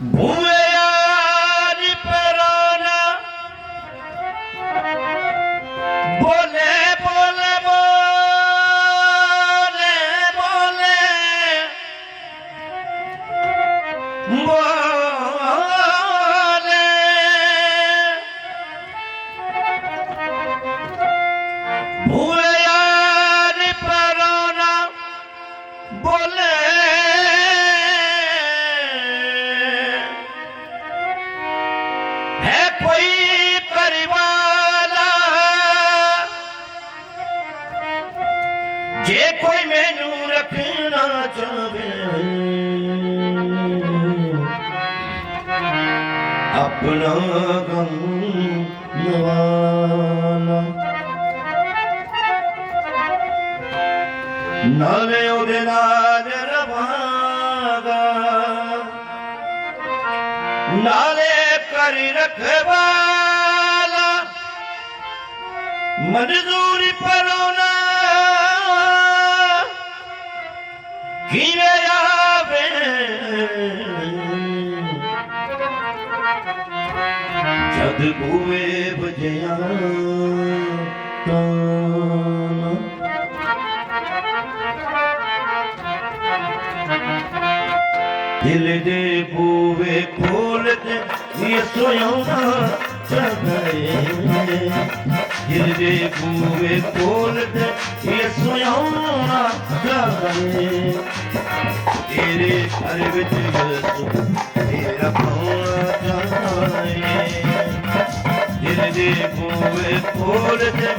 भूए यार पराना बोले बोले बोले बोले बोले भूए यार पराना बोले है कोई परिवाला जे कोई मैनू रखना चाहे अपना गम नवाना नाले उदे नाल रवांगा नाले करी रखवाला मंजूरी परोना किवे आवे जद बूए बजया ताना दिल दे बूवे खोल दे ये सोया जगाए दिल दे बूवे खोल दे ये सोया जगाए तेरे घर विच यसू तेरा पाउणा जगाए दिल दे बूवे खोल दे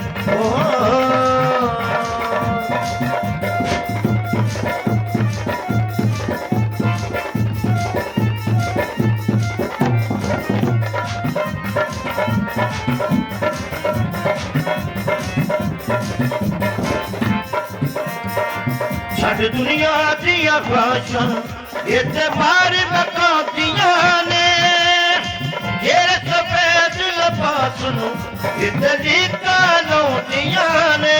छड़ दुनिया दिया ख्वाहिशां इत्ते मार बकातियां ने जेरे सफेद लिबास नूं इत्ते लीका लौंदियां ने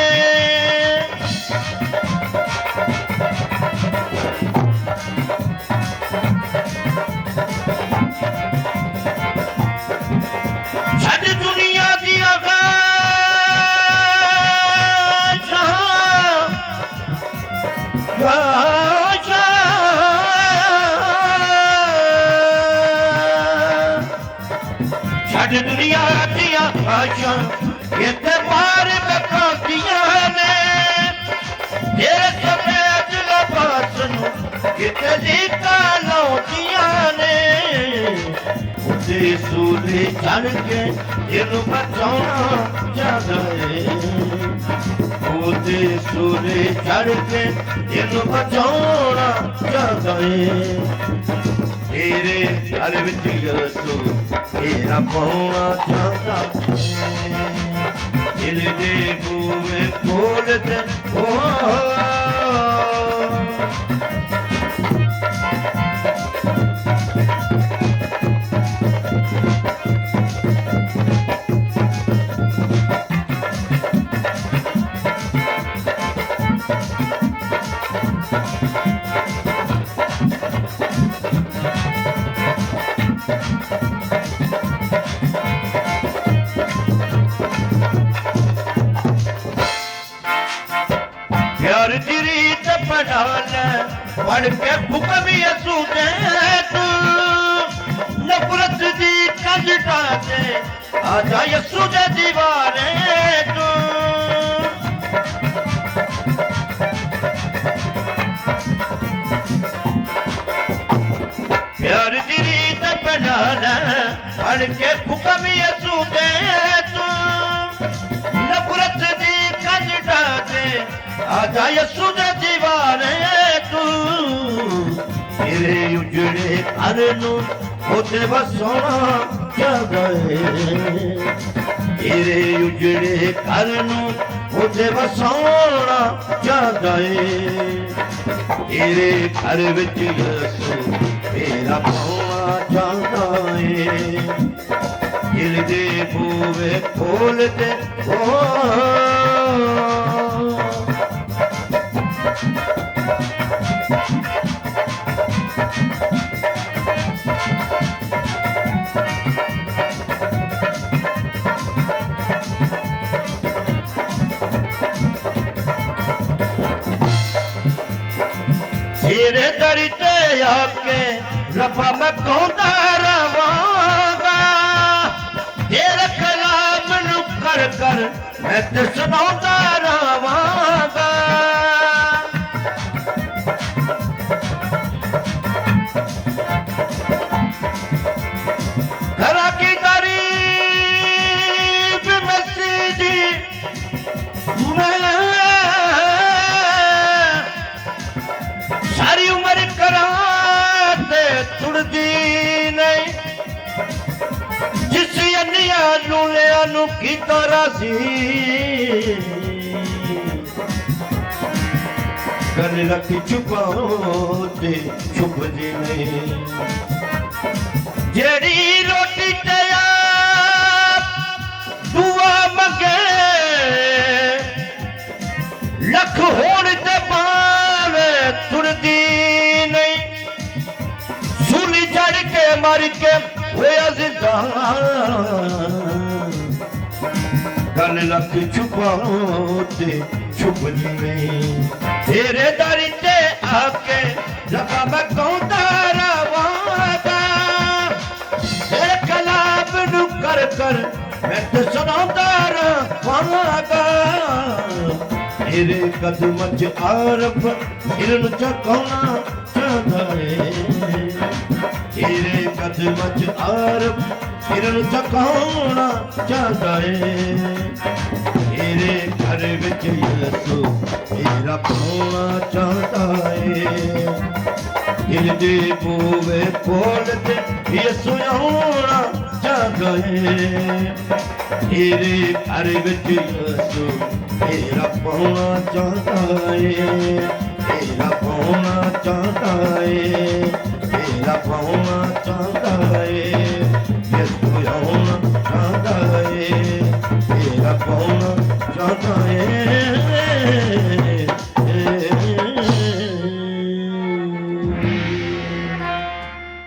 छड़ दुनिया दिया छड़ दुनिया दिया ख्वाहिशां इत्ते मार बकातियां ने तेरे सफेद लिबास नूं इत्ते लीका लौंदियां ने उते सूले चढ़ के जिन्नू बचाउणा चाहदा है उते सूले चढ़ के जिन्नू बचाउणा चाहदा है तेरे घर विच यसू तेरा पाउणा चाहता दिल दे बूहे खोल दे प्यार दी रीत बना ले पढ़ के हुक्म यसू दे तू नफरत दी कंध टाके आजा यसू दे दीवारे तू प्यार दी रीत बना ले पढ़ के हुक्म यसू दे तू नफरत दी कंध टाके आजा यसू दे दीवाने तू तेरे उजड़े घर नूं ओते वसोना चाहदा है तेरे उजड़े घर नूं ओते वसोना चाहदा है तेरे घर विच यसू तेरा पाउणा चाहदा है दिल दे बूहे खोल दे तेरे दर ते आके रब्बा मैं कहता रवांगा तेरे कलाम नू कर कर मैं ते सुनाता रवांगा घरा की तारीफ मसीदी मैं सारी उम्र कराते तुड़दी नहीं जिस अन्निया लूलिया नू कीता राजी गल रखी छुपाते छुपदी नहीं जेड़ी रोटी ते दुआ मंगे लख होण ते पावे तुरदी नहीं सूली चढ़ के मर के होया जिंदा गल रख छुपाते छुपदी नहीं तेरे दर ते आके रब्बा मैं कहता रवांगा तेरे कलाम नू कर कर मैं ते सुनाता रवांगा तेरे कदम च आरफ हिरन चकाउणा चाहता है तेरे कदम च आरफ हिरन चकाउणा चाहता है तेरे घर विच यसू तेरा पाउणा चाहता है दिल दे बूवे खोल ते यसू आउणा चाहता है तेरे घर विच यसू तेरा पाउणा चाहता है तेरा पाउणा चाहता है तेरा पाउणा